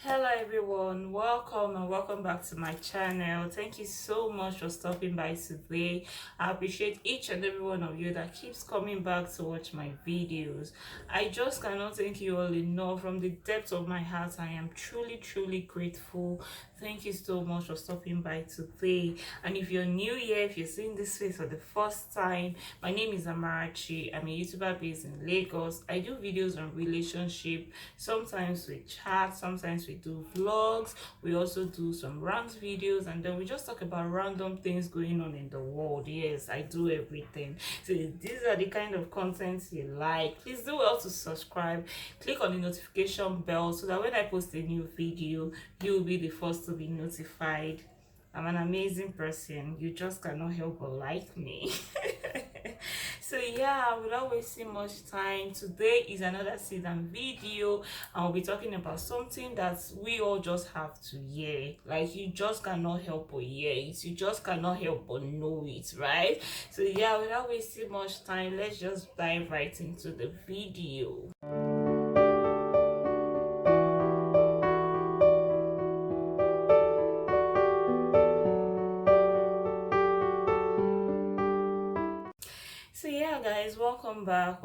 Hello everyone, welcome and welcome back to my channel. Thank you so much for stopping by today. I appreciate each and every one of you that keeps coming back to watch my videos. I just cannot thank you all enough. From the depths of my heart, I am truly grateful. Thank you so much for stopping by today. And if you're new here, if you're seeing this face for the first time, my name is Amarachi. I'm a YouTuber based in Lagos. I do videos on relationship. Sometimes we chat, sometimes we do vlogs, we also do some rant videos, and then we just talk about random things going on in the world. Yes, I do everything. So if these are the kind of content you like, please do well to subscribe, click on the notification bell so that when I post a new video, you'll be the first to be notified. I'm an amazing person. You just cannot help but like me. So yeah, without wasting much time, today is another season video, and we'll be talking about something that we all just have to hear. Like, you just cannot help but hear it. You just cannot help but know it, right? So yeah, without wasting much time, let's just dive right into the video. So yeah, guys, welcome back.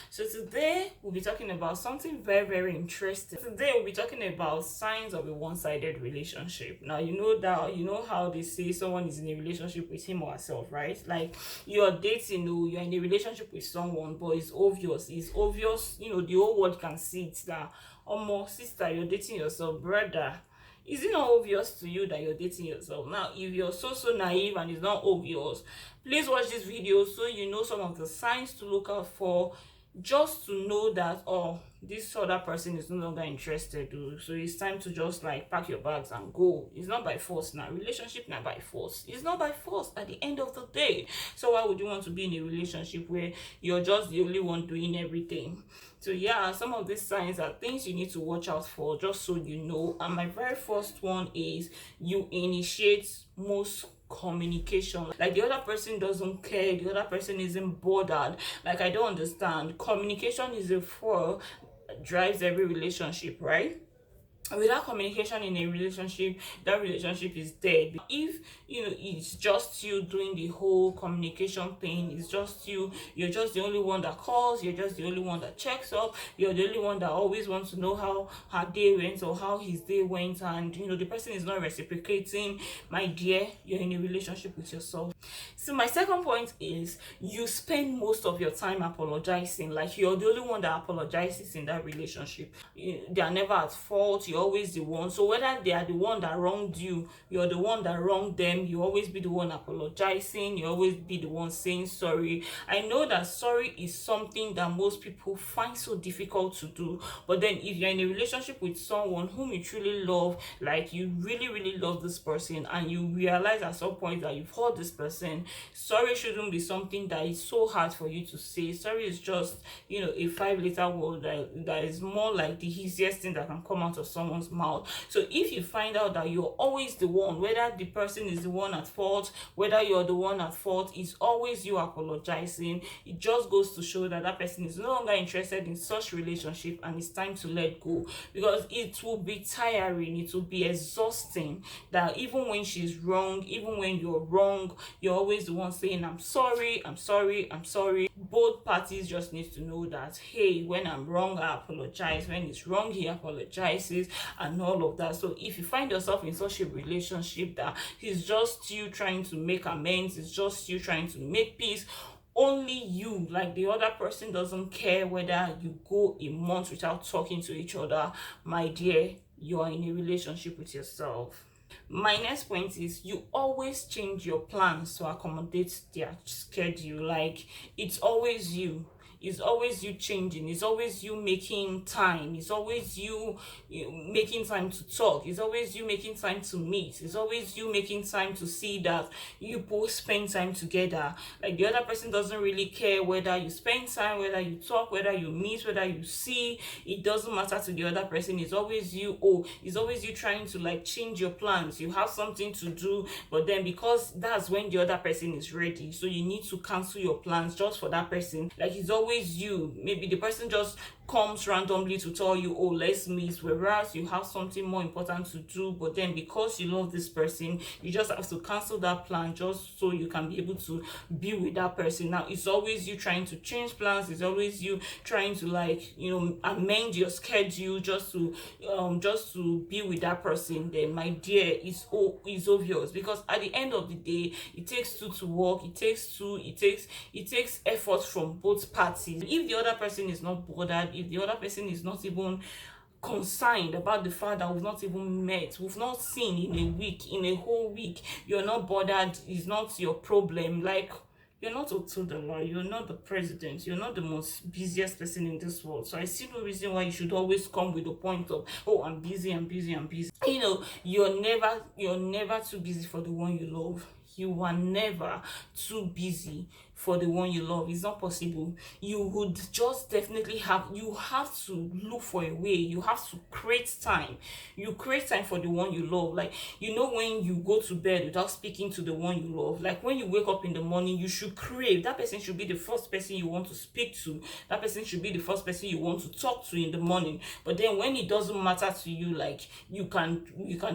So today we'll be talking about something very interesting. Today we'll be talking about signs of a one-sided relationship. Now, you know how they say someone is in a relationship with him or herself, right? Like, you're dating, or you're in a relationship with someone, but it's obvious, the whole world can see it, that more sister, you're dating yourself, brother. Is it not obvious to you that you're dating yourself? Now, if you're so naive and it's not obvious, please watch this video so you know some of the signs to look out for, just to know that, oh, this other person is no longer interested. So it's time to just like pack your bags and go. It's not by force now. Relationship not by force. It's not by force at the end of the day. So why would you want to be in a relationship where you're just the only one doing everything? So yeah, some of these signs are things you need to watch out for, just so you know. And my very first one is you initiate most communication. Like, the other person doesn't care, the other person isn't bothered. Like, I don't understand. Communication is a fuel that drives every relationship, right? Without communication in a relationship, that relationship is dead. If it's just you doing the whole communication thing, it's just you're just the only one that calls, you're just the only one that checks up, you're the only one that always wants to know how her day went or how his day went, and the person is not reciprocating, my dear, you're in a relationship with yourself. So my second point is you spend most of your time apologizing. Like, you're the only one that apologizes in that relationship. They are never at fault, you're always the one. So whether they are the one that wronged you, you're the one that wronged them, you always be the one apologizing, you always be the one saying sorry. I know that sorry is something that most people find so difficult to do, but then if you're in a relationship with someone whom you truly love, like you really love this person, and you realize at some point that you've hurt this person, sorry shouldn't be something that is so hard for you to say. Sorry is just a 5 letter word that is more like the easiest thing that can come out of someone's mouth. So if you find out that you're always the one, whether the person is the one at fault, whether you're the one at fault, it's always you apologizing, it just goes to show that that person is no longer interested in such relationship, and it's time to let go, because it will be tiring, it will be exhausting, that even when she's wrong, even when you're wrong, you're always the one saying, I'm sorry. Both parties just need to know that, hey, when I'm wrong, I apologize. When it's wrong, he apologizes, and all of that. So if you find yourself in such a relationship that it's just you trying to make amends, it's just you trying to make peace, only you, like the other person doesn't care whether you go a month without talking to each other, my dear, you are in a relationship with yourself. My next point is you always change your plans to accommodate their schedule. Like, it's always you. It's always you changing. It's always you making time. It's always you making time to talk. It's always you making time to meet. It's always you making time to see that you both spend time together. Like, the other person doesn't really care whether you spend time, whether you talk, whether you meet, whether you see. It doesn't matter to the other person. It's always you. It's always you trying to like change your plans. You have something to do, but then because that's when the other person is ready, so you need to cancel your plans just for that person. Like, it's always you. Maybe the person just comes randomly to tell you, oh, let's meet, whereas you have something more important to do, but then because you love this person, you just have to cancel that plan just so you can be able to be with that person. Now it's always you trying to change plans, it's always you trying to, like, amend your schedule just to be with that person. Then, my dear, it's obvious, because at the end of the day, it takes two to work. It takes effort from both parties. If the other person is not bothered, if the other person is not even concerned about the fact that we've not even met, we've not seen in a whole week, you're not bothered, it's not your problem. Like, you're not Otodola, you're not the president, you're not the most busiest person in this world. So I see no reason why you should always come with the point of, oh, I'm busy, I'm busy, I'm busy. You're never too busy for the one you love. You are never too busy for the one you love. It's not possible. You would just definitely have to look for a way. You have to create time. You create time for the one you love. Like, when you go to bed without speaking to the one you love, like when you wake up in the morning, you should crave. That person should be the first person you want to speak to. That person should be the first person you want to talk to in the morning. But then when it doesn't matter to you, like, you can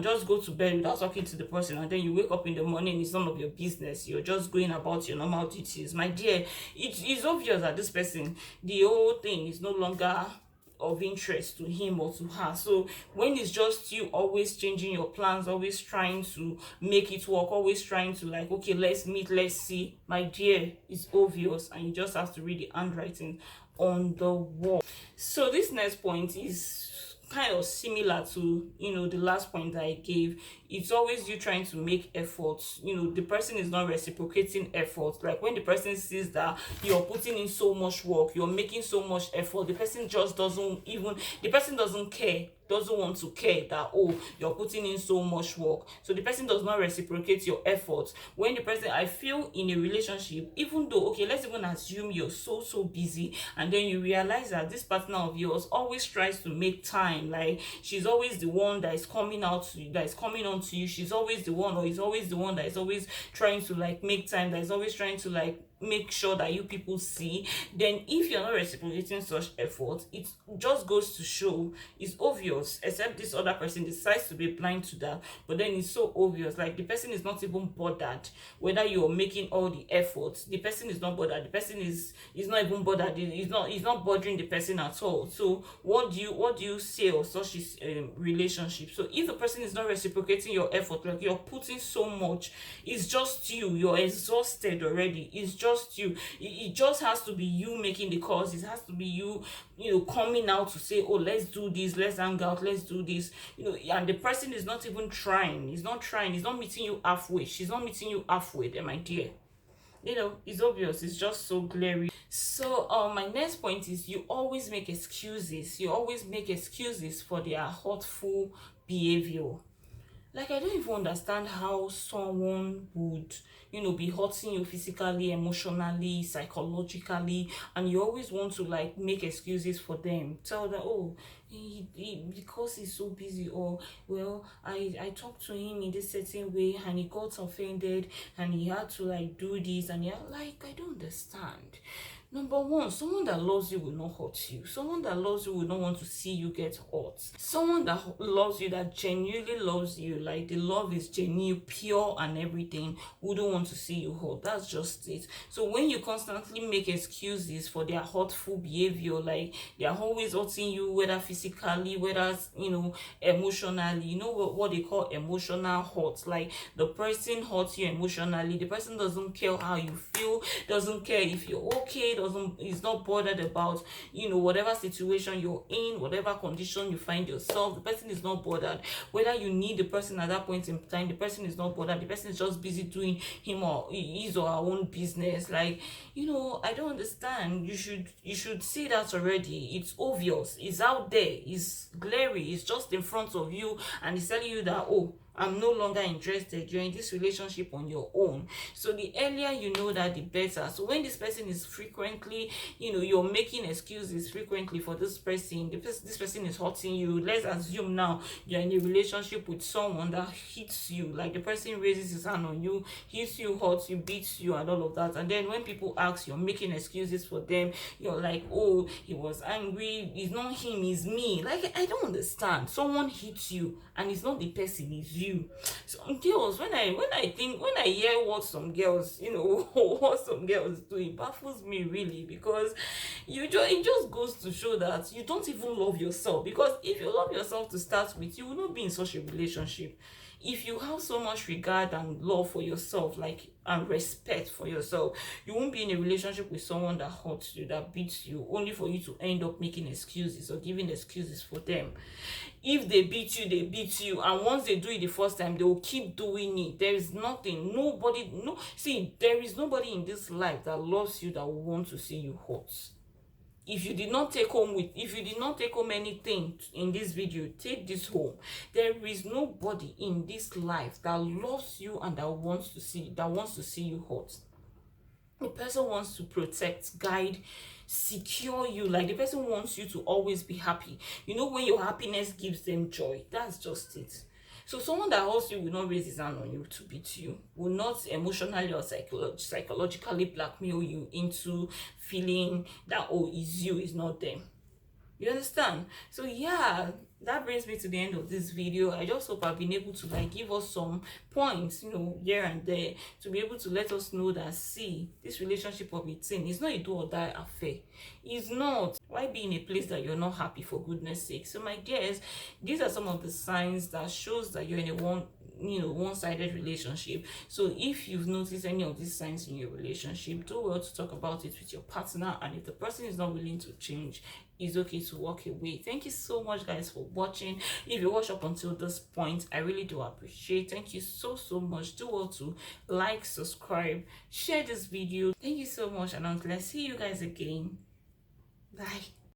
just go to bed without talking to the person, and then you wake up in the morning, it's none of your business. You're just going about your normal duties. My dear, it is obvious that this person, the whole thing is no longer of interest to him or to her. So when it's just you always changing your plans, always trying to make it work, always trying to, like, okay, let's meet, let's see, my dear, it's obvious, and you just have to read the handwriting on the wall. So this next point is kind of similar to the last point that I gave. It's always you trying to make efforts. The person is not reciprocating efforts. Like, when the person sees that you're putting in so much work, you're making so much effort, the person doesn't care, doesn't want to care that, oh, you're putting in so much work. So the person does not reciprocate your efforts. When the person, I feel, in a relationship, even though, okay, let's even assume you're so busy, and then you realize that this partner of yours always tries to make time. Like, she's always the one that is coming on to you. She's always the one, or is always the one that is always trying to, like, make time, that is always trying to, like, make sure that you people see. Then if you're not reciprocating such effort, it just goes to show, it's obvious, except this other person decides to be blind to that, but then it's so obvious. Like, the person is not even bothered whether you're making all the efforts. The person is not bothered. The person is not even bothered. He's not bothering the person at all. So what do you say of such relationship? So if the person is not reciprocating your effort, like, you're putting so much, it's just you're exhausted already, it's just you. It just has to be you making the calls. It has to be you coming out to say, oh, let's do this, let's hang out, let's do this, and the person is not even trying. He's not meeting you halfway. She's not meeting you halfway there, my dear. It's obvious. It's just so glaring. So my next point is, you always make excuses. You always make excuses for their hurtful behavior. Like, I don't even understand how someone would, be hurting you physically, emotionally, psychologically, and you always want to, like, make excuses for them. Tell them, oh, because he's so busy, or, well, I talked to him in this certain way and he got offended and he had to, like, do this, and I don't understand. Number one, someone that loves you will not hurt you. Someone that loves you will not want to see you get hurt. Someone that loves you, that genuinely loves you, like, the love is genuine, pure and everything, wouldn't want to see you hurt. That's just it. So when you constantly make excuses for their hurtful behavior, like, they are always hurting you, whether physically, whether emotionally, what they call emotional hurt. Like, the person hurts you emotionally, the person doesn't care how you feel, doesn't care if you're okay, is not bothered about whatever situation you're in, whatever condition you find yourself. The person is not bothered whether you need the person at that point in time. The person is not bothered. The person is just busy doing his or her own business. Like, I don't understand. You should see that already. It's obvious, it's out there, it's glary, it's just in front of you, and it's telling you that, oh, I'm no longer interested. You're in this relationship on your own. So the earlier you know that, the better. So when this person is frequently, you're making excuses frequently for this person, this person is hurting you. Let's assume now you're in a relationship with someone that hits you, like the person raises his hand on you, hits you, hurts you, beats you, and all of that. And then when people ask, you're making excuses for them. You're like, oh, he was angry, it's not him, it's me. Like, I don't understand. Someone hits you and it's not the person, it's you. Some girls, when I hear what some girls, what some girls do, it baffles me really, because it just goes to show that you don't even love yourself. Because if you love yourself to start with, you will not be in such a relationship. If you have so much regard and love for yourself, like, and respect for yourself, you won't be in a relationship with someone that hurts you, that beats you, only for you to end up making excuses or giving excuses for them. If they beat you, they beat you, and once they do it the first time, they will keep doing it. There is nothing, nobody, no, see, there is nobody in this life that loves you that will want to see you hurt. If you did not take home anything in this video, take this home. There is nobody in this life that loves you and that wants to see you hurt. The person wants to protect, guide, secure you. Like, the person wants you to always be happy. When your happiness gives them joy, that's just it. So someone that hurts you will not raise his hand on you to beat you, will not emotionally or psychologically blackmail you into feeling that, oh, it's you, it's not them. You understand? So yeah, that brings me to the end of this video. I just hope I've been able to give us some points, here and there, to be able to let us know that, see, this relationship of 18 is not a do or die affair. It's not. Why be in a place that you're not happy, for goodness sake? So my dears, these are some of the signs that shows that you're in a one-sided relationship. So if you've noticed any of these signs in your relationship, do well to talk about it with your partner. And if the person is not willing to change, it's okay to walk away. Thank you so much, guys, for watching. If you watch up until this point, I really do appreciate. Thank you so much. Do well to like, subscribe, share this video. Thank you so much, and until I see you guys again, bye.